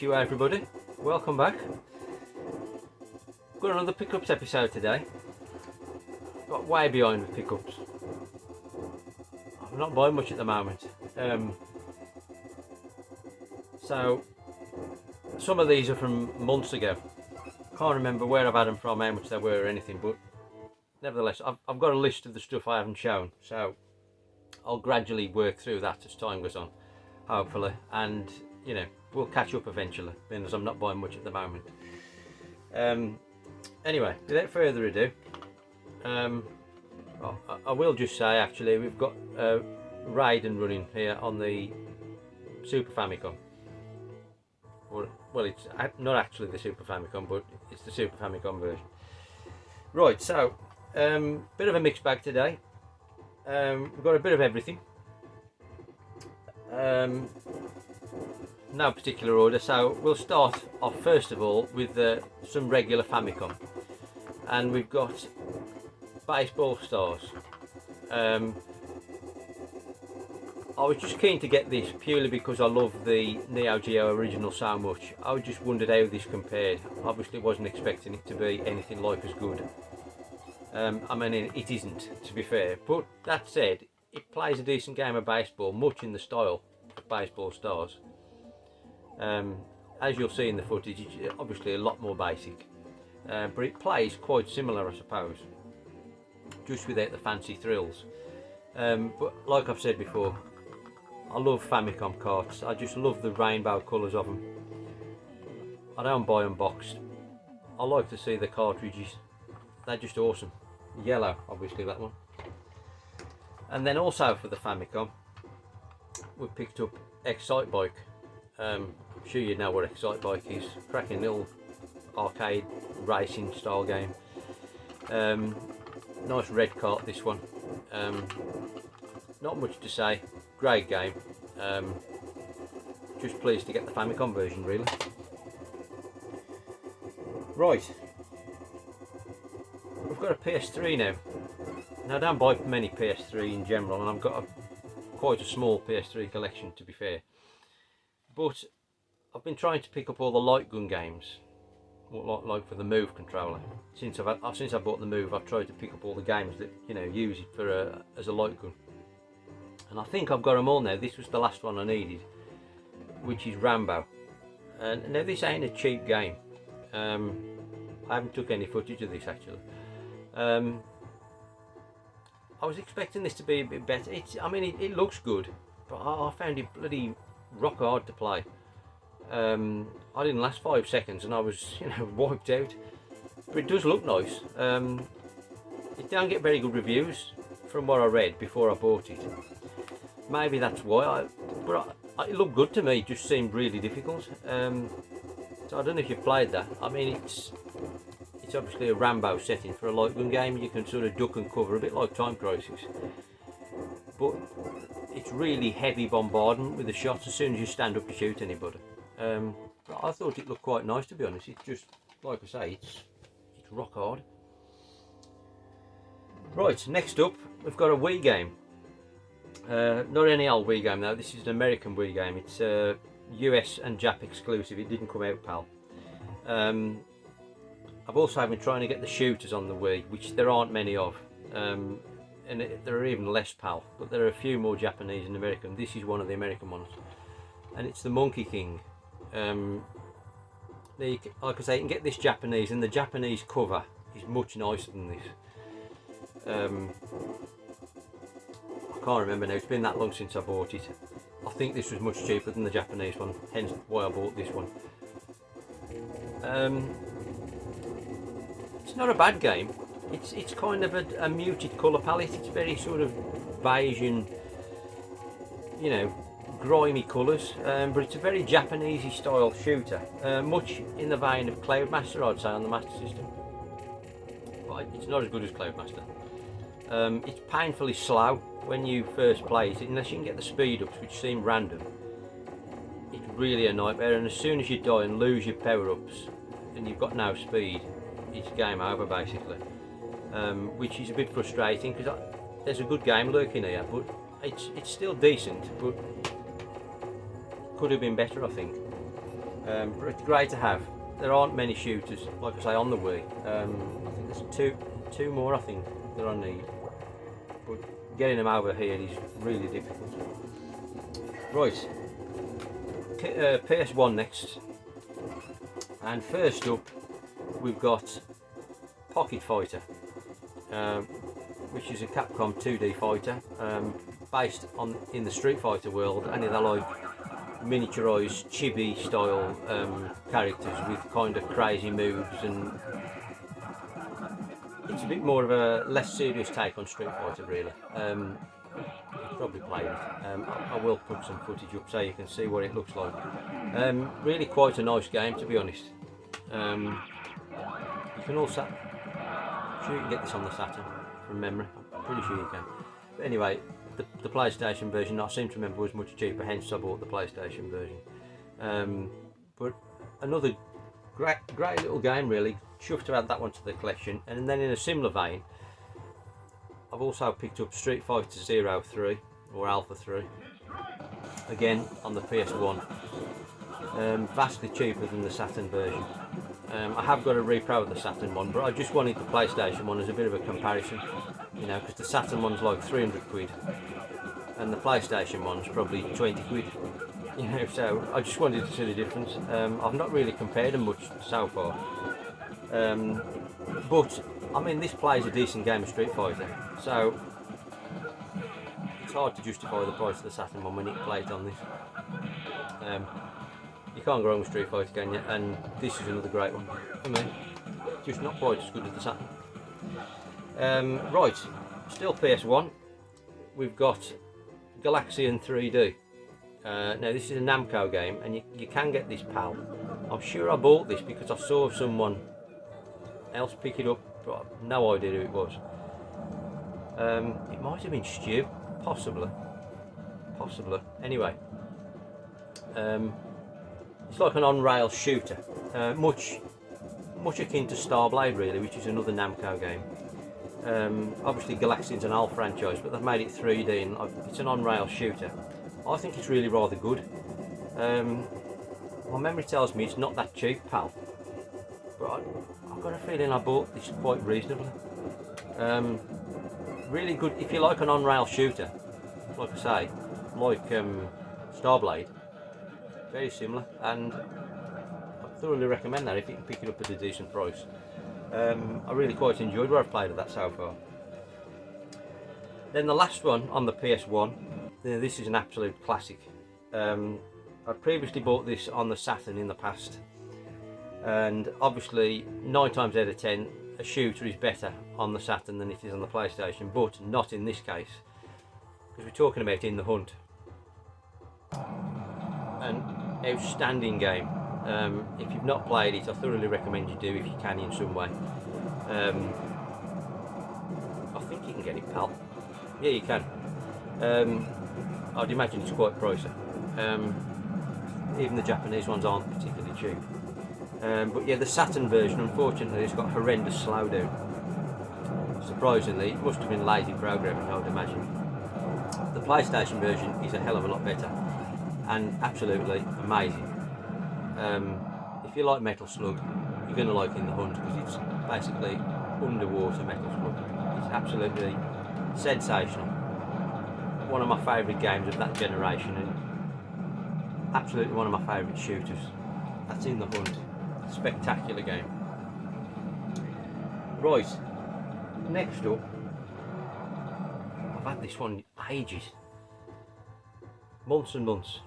you everybody, welcome back. Got another pickups episode today. Got way behind with pickups. I'm not buying much at the moment. So some of these are from months ago. Can't remember where I've had them from, how much they were or anything, but nevertheless I've got a list of the stuff I haven't shown, so I'll gradually work through that as time goes on, hopefully, and you know, we'll catch up eventually, being as I'm not buying much at the moment. Anyway, without further ado, I will just say actually we've got Raiden running here on the Super Famicom. Well, it's not actually the Super Famicom, but it's the Super Famicom version. Right, so bit of a mixed bag today. We've got a bit of everything. No particular order, so we'll start off first of all with some regular Famicom, and we've got Baseball Stars. I was just keen to get this purely because I love the Neo Geo original so much. I just wondered how this compared. Obviously wasn't expecting it to be anything like as good. I mean, it isn't, to be fair, but that said, it plays a decent game of baseball, much in the style of Baseball Stars. As you'll see in the footage, it's obviously a lot more basic, but it plays quite similar, I suppose, just without the fancy thrills. But like I've said before, I love Famicom carts. I just love the rainbow colours of them. I don't buy them boxed. I like to see the cartridges. They're just awesome. Yellow, obviously, that one. And then also for the Famicom, we picked up Excitebike. I'm sure you know what Excitebike is. Cracking little arcade racing style game. Nice red cart, this one. Not much to say. Great game. Just pleased to get the Famicom version, really. Right. We've got a PS3 now. Now I don't buy many PS3 in general, and I've got quite a small PS3 collection, to be fair. But I've been trying to pick up all the light gun games, like for the Move controller. Since I bought the Move, I've tried to pick up all the games that, you know, use it for as a light gun. And I think I've got them all now. This was the last one I needed, which is Rambo. And now this ain't a cheap game. I haven't took any footage of this actually. I was expecting this to be a bit better. I mean, it looks good, but I found it bloody rock hard to play. I didn't last 5 seconds and I was, you know, wiped out. But it does look nice. It don't get very good reviews from what I read before I bought it. Maybe that's why. It looked good to me. It just seemed really difficult. So I don't know if you've played that. I mean, it's obviously a Rambo setting for a light gun game. You can sort of duck and cover, a bit like Time Crisis. But it's really heavy bombardment with the shots as soon as you stand up to shoot anybody. But I thought it looked quite nice, to be honest. It's just, like I say, it's rock hard. Right, next up we've got a Wii game. Not any old Wii game though. This is an American Wii game. It's US and Jap exclusive. It didn't come out PAL. I've also been trying to get the shooters on the Wii, which there aren't many of, and there are even less PAL, but there are a few more Japanese and American. This is one of the American ones, and it's the Monkey King. Like I say, you can get this Japanese, and the Japanese cover is much nicer than this. I can't remember now, it's been that long since I bought it. I think this was much cheaper than the Japanese one, hence why I bought this one. It's not a bad game. It's kind of a muted colour palette. It's very sort of beige and, you know, grimy colours, but it's a very Japanesey style shooter, much in the vein of Cloudmaster, I'd say, on the Master System. But it's not as good as Cloudmaster. It's painfully slow when you first play it, unless you can get the speed ups, which seem random. It's really a nightmare, and as soon as you die and lose your power ups and you've got no speed, it's game over basically, which is a bit frustrating because there's a good game lurking here, but it's still decent, but could have been better, I think. but it's great to have. There aren't many shooters, like I say, on the Wii. I think there's two more I think that I need, but getting them over here is really difficult. Right, PS1 next, and first up we've got Pocket Fighter, which is a Capcom 2D fighter, based in the Street Fighter world, and they're like miniaturized chibi style characters with kind of crazy moves, and it's a bit more of a less serious take on Street Fighter really. You've probably played it. I will put some footage up so you can see what it looks like. Really quite a nice game, to be honest. You can also, I'm sure you can get this on the Saturn from memory, I'm pretty sure you can. But anyway, the PlayStation version, I seem to remember, was much cheaper, hence I bought the PlayStation version. But another great little game really, chuffed to add that one to the collection. And then in a similar vein, I've also picked up Street Fighter 03 or Alpha 3, again on the PS1, vastly cheaper than the Saturn version. I have got a repro of the Saturn one, but I just wanted the PlayStation one as a bit of a comparison, you know, because the Saturn one's like 300 quid and the PlayStation one's probably 20 quid, you know, so I just wanted to see the difference. I've not really compared them much so far, but I mean, this plays a decent game of Street Fighter, so it's hard to justify the price of the Saturn one when it plays on this. You can't go wrong with Street Fighter, can you? And this is another great one for me. Just not quite as good as the Saturn. Right, still PS1. We've got Galaxian 3D. Now this is a Namco game, and you can get this PAL. I'm sure I bought this because I saw someone else pick it up, but I've no idea who it was. It might have been Stu, possibly. Anyway, it's like an on-rail shooter, much akin to Starblade really, which is another Namco game. Obviously Galaxian's an old franchise, but they've made it 3D and it's an on-rail shooter. I think it's really rather good. My memory tells me it's not that cheap, pal, but I've got a feeling I bought this quite reasonably. Really good if you like an on-rail shooter, like I say, like Starblade. Very similar, and I thoroughly recommend that if you can pick it up at a decent price. I really quite enjoyed what I've played of that so far. Then the last one on the PS1, this is an absolute classic. I previously bought this on the Saturn in the past, and obviously 9 times out of 10 a shooter is better on the Saturn than it is on the PlayStation, but not in this case, because we're talking about In the Hunt. An outstanding game. If you've not played it, I thoroughly recommend you do if you can in some way. I think you can get it, pal. Yeah, you can. I'd imagine it's quite pricey. Even the Japanese ones aren't particularly cheap. But yeah, the Saturn version, unfortunately, has got horrendous slowdown. Surprisingly, it must have been lazy programming, I would imagine. The PlayStation version is a hell of a lot better and absolutely amazing. If you like Metal Slug, you're going to like In the Hunt, because it's basically underwater Metal Slug. It's absolutely sensational. One of my favourite games of that generation, and absolutely one of my favourite shooters. That's In the Hunt. Spectacular game. Right, next up, I've had this one ages, months and months.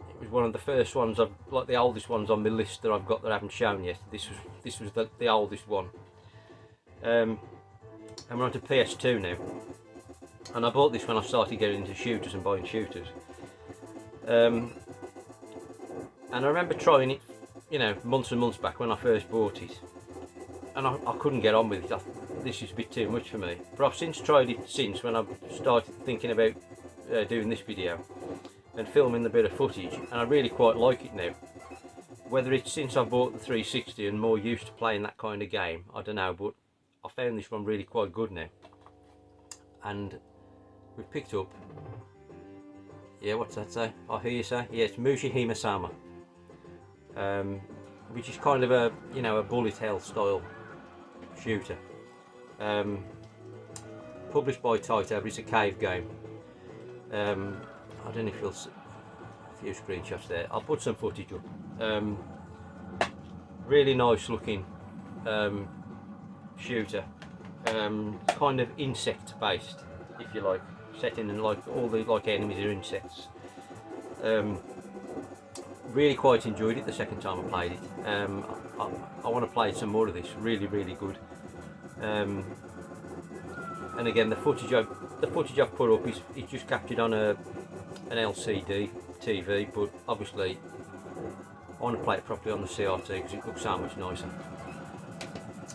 It was one of the first ones, like the oldest ones on my list that I've got that I haven't shown yet. This was the oldest one. And we're on to PS2 now. And I bought this when I started getting into shooters and buying shooters. And I remember trying it, you know, months and months back when I first bought it. And I couldn't get on with it. This is a bit too much for me. But I've since tried it when I've started thinking about doing this video and filming a bit of footage, and I really quite like it now. Whether it's since I've bought the 360 and more used to playing that kind of game, I don't know, but I found this one really quite good now. And we've picked up, yeah, what's that say? I hear you say? Yeah, it's Mushi Hime-sama. which is kind of a, you know, a bullet hell style shooter. Published by Taito, but it's a cave game. I don't know if you'll see a few screenshots there. I'll put some footage up. Really nice looking shooter. Kind of insect based, if you like, setting, and like all the enemies are insects. Really quite enjoyed it the second time I played it. I want to play some more of this. Really good. And again, the footage I've put up is just captured on an LCD TV, but obviously I want to play it properly on the CRT because it looks so much nicer.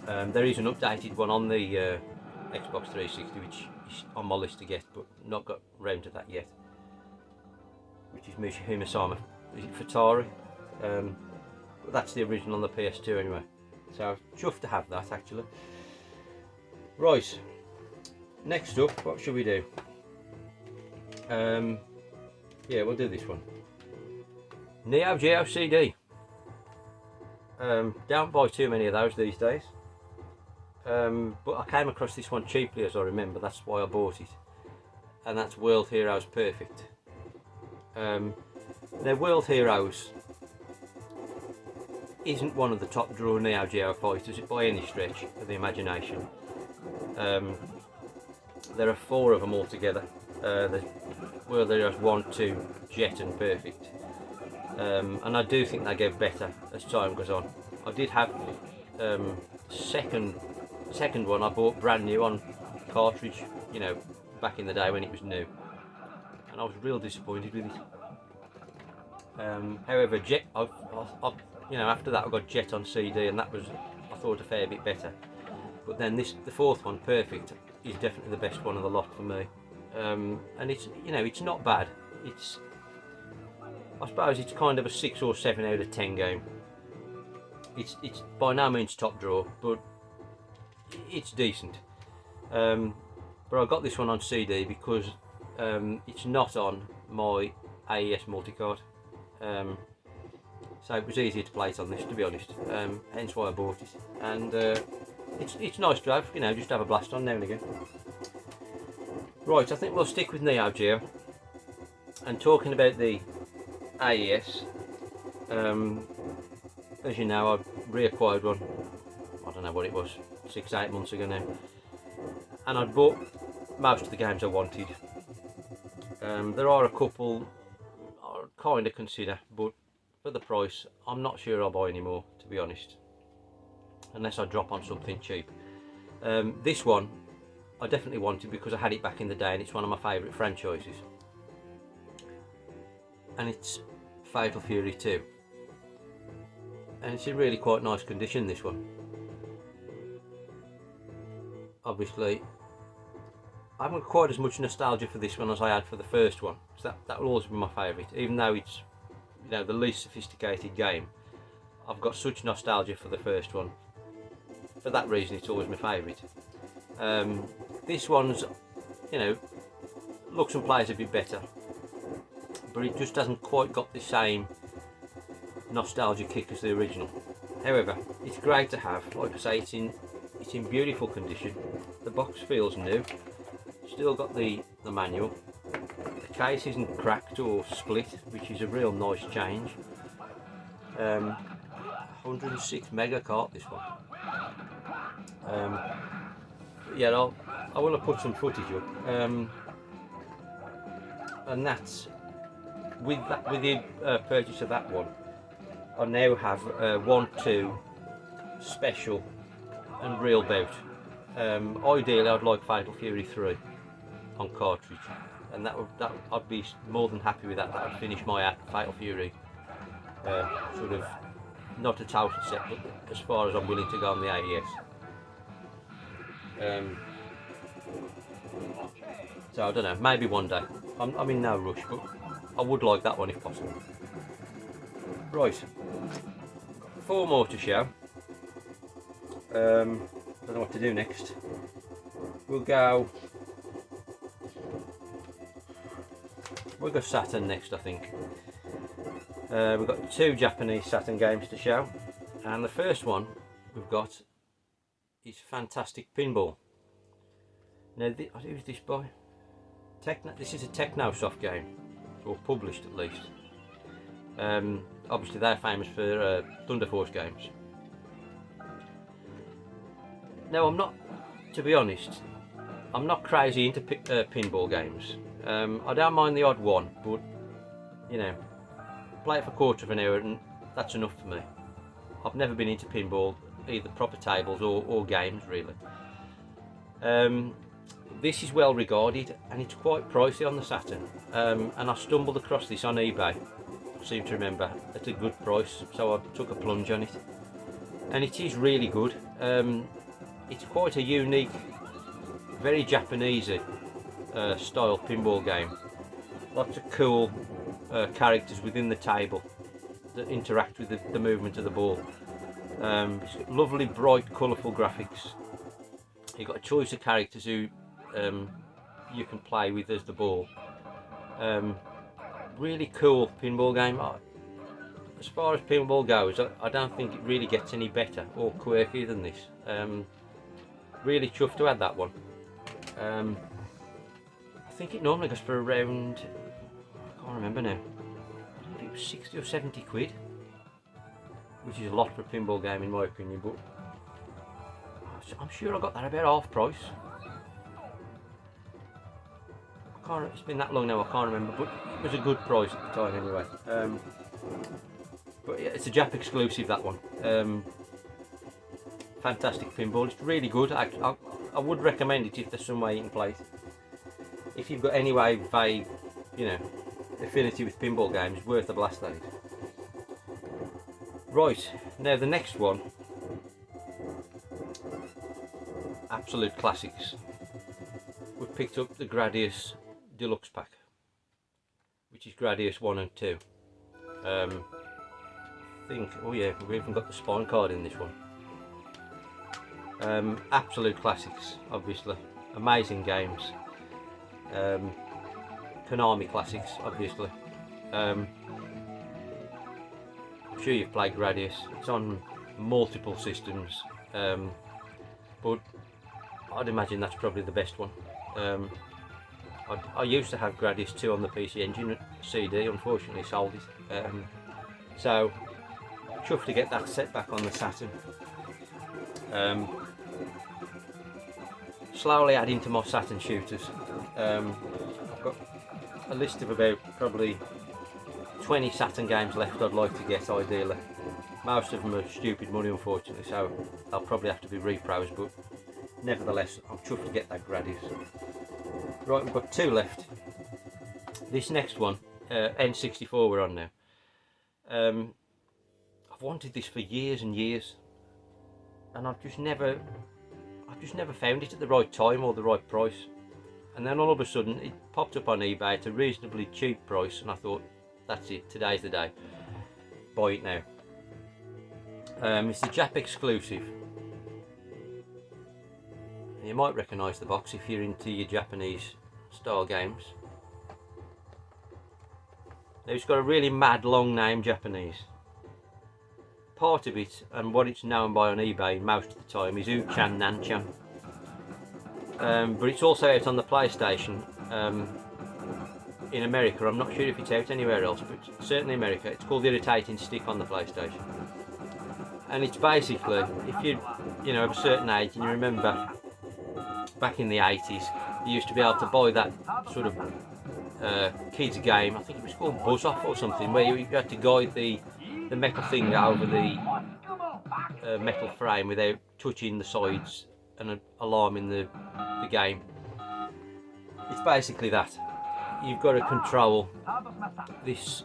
There is an updated one on the Xbox 360 which is on my list to get, but not got round to that yet, which is Himasama, is it Futari? But that's the original on the PS2 anyway, so chuffed to have that actually. Right, next up, what should we do? Yeah, we'll do this one. Neo Geo CD. Don't buy too many of those these days. But I came across this one cheaply, as I remember, that's why I bought it. And that's World Heroes Perfect. Now, World Heroes isn't one of the top draw Neo Geo fighters by any stretch of the imagination. There are 4 of them altogether. There's World Heroes 1, 2, Jet and Perfect. And I do think they get better as time goes on. I did have second one I bought brand new on cartridge, you know, back in the day when it was new, and I was real disappointed with it. However, Jet, you know, after that I got Jet on CD, and that was, I thought, a fair bit better. But then the 4th one, Perfect, is definitely the best one of the lot for me. And it's, you know, it's not bad. I suppose it's kind of a 6 or 7 out of 10 game. It's by no means top draw, but it's decent. But I got this one on CD because it's not on my AES multicard, so it was easier to play it on this, to be honest. Hence why I bought it. And it's nice to have, you know, just have a blast on now and again. Right, I think we'll stick with Neo Geo. And talking about the AES, as you know, I reacquired one, I don't know what it was, 6-8 months ago now, and I'd bought most of the games I wanted. There are a couple I kind of consider, but for the price I'm not sure I'll buy any more, to be honest, unless I drop on something cheap. This one I definitely wanted because I had it back in the day, and it's one of my favourite franchises, and it's Fatal Fury 2, and it's in really quite nice condition, this one. Obviously I haven't quite as much nostalgia for this one as I had for the first one, so that will always be my favourite, even though it's, you know, the least sophisticated game. I've got such nostalgia for the first one. For that reason it's always my favourite. This one's, you know, looks and plays a bit better, but it just hasn't quite got the same nostalgia kick as the original. However, it's great to have. Like I say, it's in beautiful condition. The box feels new. Still got the manual. The case isn't cracked or split, which is a real nice change. 106 mega cart, this one. Yeah, I want to put some footage up, and that's with the purchase of that one. I now have 1, 2 special and real bout. Ideally, I'd like Fatal Fury 3 on cartridge, and I'd be more than happy with that. That would finish my Fatal Fury. Sort of not a total set, but as far as I'm willing to go on the AES. So I don't know, maybe one day. I'm in no rush, but I would like that one if possible. Right, 4 more to show. Don't know what to do next. We'll go Saturn next, I think. We've got 2 Japanese Saturn games to show, and the first one we've got is Fantastic Pinball. Now, who's this by? This is a Technosoft game, or published at least. Obviously they're famous for Thunder Force games. Now, to be honest, I'm not crazy into pinball games. I don't mind the odd one, but you know, play it for a quarter of an hour and that's enough for me. I've never been into pinball, either proper tables or games really. This is well regarded and it's quite pricey on the Saturn, and I stumbled across this on eBay, I seem to remember, at a good price, so I took a plunge on it, and it is really good. It's quite a unique, very Japanese style pinball game. Lots of cool characters within the table that interact with the movement of the ball. It's got lovely, bright, colourful graphics. You've got a choice of characters who you can play with as the ball. Really cool pinball game. As far as pinball goes, I don't think it really gets any better or quirkier than this. Really chuffed to add that one. I think it normally goes for around, I can't remember now, I think it was 60 or 70 quid, which is a lot for a pinball game in my opinion, but I'm sure I got that about half price. It's been that long now, I can't remember, but it was a good price at the time anyway. But yeah, it's a Jap exclusive, that one. Fantastic pinball, it's really good. I would recommend it if there's some way you can play it. If you've got any way vague, you know, affinity with pinball games, worth a blast that is. Right, now the next one, absolute classics. We've picked up the Gradius Deluxe Pack, which is Gradius 1 and 2. I think, oh yeah, we've even got the spine card in this one. Absolute classics, obviously. Amazing games. Konami classics, obviously. I'm sure you've played Gradius. It's on multiple systems, but I'd imagine that's probably the best one. I used to have Gradius 2 on the PC Engine CD, unfortunately sold it. So, chuffed to get that set back on the Saturn. Slowly adding to my Saturn shooters. I've got a list of about probably 20 Saturn games left I'd like to get ideally. Most of them are stupid money unfortunately, so they'll probably have to be repros, but nevertheless I'm chuffed to get that Gradius. Right, we've got 2 left. This next one, N64 we're on now. I've wanted this for years and years, and I've just never found it at the right time or the right price. And then all of a sudden it popped up on eBay at a reasonably cheap price, and I thought, that's it, today's the day. Buy it now. It's the Jap exclusive. You might recognise the box if you're into your Japanese style games. Now it's got a really mad long name, Japanese. Part of it, and what it's known by on eBay most of the time, is Uchan Nanchan. But it's also out on the PlayStation in America. I'm not sure if it's out anywhere else, but certainly America. It's called the Irritating Stick on the PlayStation. And it's basically, if you know, of a certain age and you remember back in the 80s, you used to be able to buy that sort of kids game, I think it was called Buzz Off or something, where you had to guide the metal thing over the metal frame without touching the sides and alarming the game. It's basically that. You've got to control this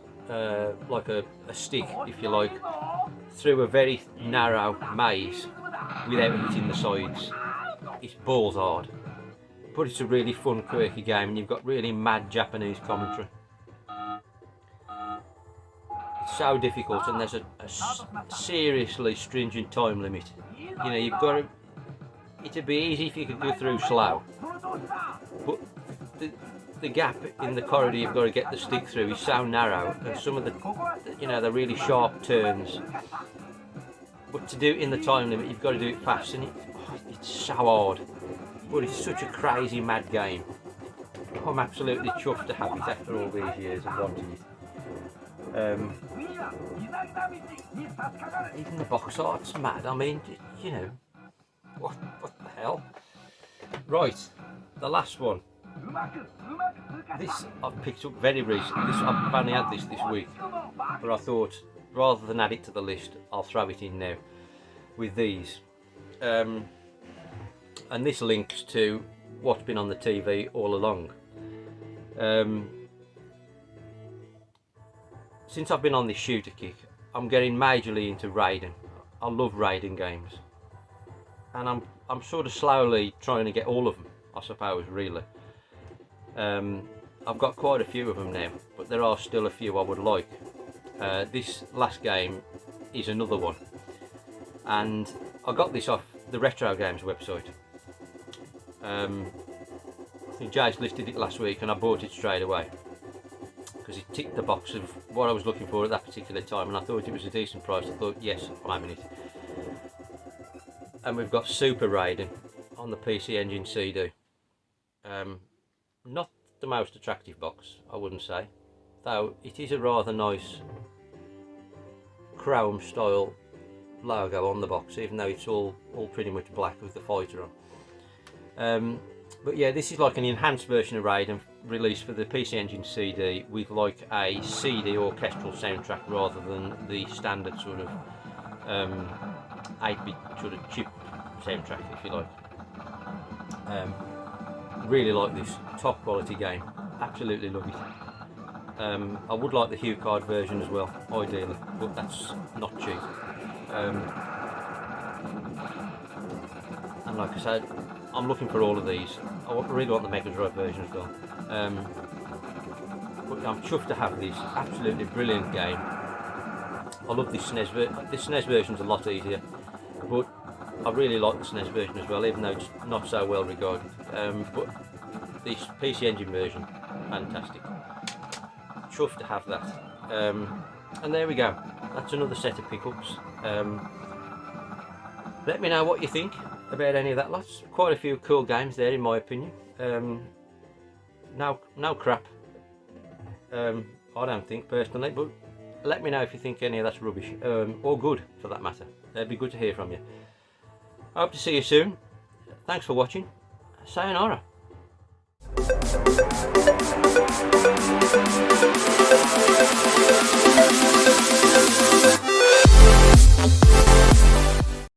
like a stick, if you like, through a very narrow maze without hitting the sides. It's balls hard, but it's a really fun, quirky game, and you've got really mad Japanese commentary. It's so difficult, and there's a seriously stringent time limit. You know, you've got to. It'd be easy if you could go through slow, but the gap in the corridor you've got to get the stick through is so narrow, and some of the, you know, the really sharp turns. But to do it in the time limit, you've got to do it fast, and it's so hard. But it's such a crazy, mad game. I'm absolutely chuffed to have it after all these years of wanting it. Even the box art's mad. I mean, you know, what the hell? Right, the last one. This I've picked up very recently. I've only had this week, but I thought rather than add it to the list, I'll throw it in now with these. And this links to what's been on the TV all along. Since I've been on this shooter kick, I'm getting majorly into Raiden. I love Raiden games, and I'm sort of slowly trying to get all of them, I suppose, really. I've got quite a few of them now, but there are still a few I would like. This last game is another one, and I got this off the Retro Games website. I think Jay's listed it last week and I bought it straight away because it ticked the box of what I was looking for at that particular time, and I thought it was a decent price. I thought, yes, I'm having it. And we've got Super Raiden on the PC Engine CD. Not the most attractive box, I wouldn't say, though it is a rather nice chrome style logo on the box, even though it's all pretty much black with the fighter on. But yeah, this is like an enhanced version of Raiden released for the PC Engine CD with like a CD orchestral soundtrack rather than the standard sort of 8-bit sort of chip soundtrack, if you like. Really like this, top quality game, absolutely love it. I would like the Hue card version as well, ideally, but that's not cheap. And like I said, I'm looking for all of these. I really want the Mega Drive version as well. But I'm chuffed to have this absolutely brilliant game. I love this SNES version. This SNES version's a lot easier, but I really like the SNES version as well, even though it's not so well regarded. But this PC Engine version, fantastic. Chuffed to have that. And there we go. That's another set of pickups. Let me know what you think about any of that lot. Quite a few cool games there, in my opinion. No crap. I don't think personally, but let me know if you think any of that's rubbish, or good for that matter. It'd be good to hear from you. I hope to see you soon. Thanks for watching. Sayonara.